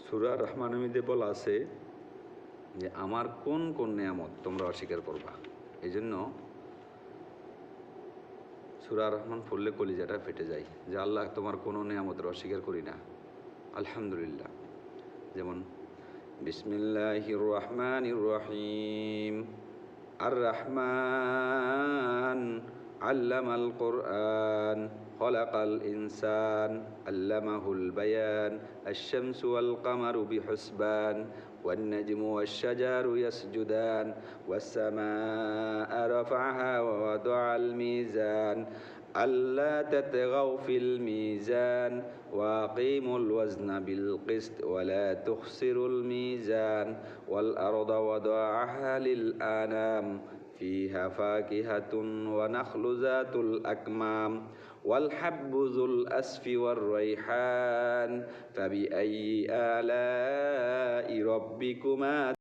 সূরা রহমানের মধ্যে বলা আছে যে আমার কোন কোন নিয়ামত তোমরা অস্বীকার করবা। এই জন্য সূরা রহমান পড়লে কলিজাটা ফেটে যায় যে আল্লাহ তোমার কোনো নিয়ামতের অস্বীকার করি না, আলহামদুলিল্লাহ। যেমন বিসমিল্লাহির রহমানির রহিম, আর রহমান আল্লামাল কোরআন খলাকাল ইনসান আল্লামাহুল বায়ান আশ-শামসু ওয়াল কামারু বিহুসবান ওয়ান নাজমু ওয়াশ-শাজারু ইয়াসজুদান ওয়াস-সামাআ রাফা'হা ওয়া ওয়াদা'আল মিজান আল্লা তাতগাউ ফিল মিজান ওয়া আকিমুল ওয়াজনা বিল কিসত ওয়া লা তুখসিরুল মিজান ওয়াল আরদা ওয়াদা'আহা লিল আনাম ফিহা ফাকিহাতুন ওয়া নাখলু যাতুল আকমাম ওয়াল হাব্বু যুল আসফি ওয়ার রাইহান ফাবিআইয়ি আলাই রাব্বিকুমা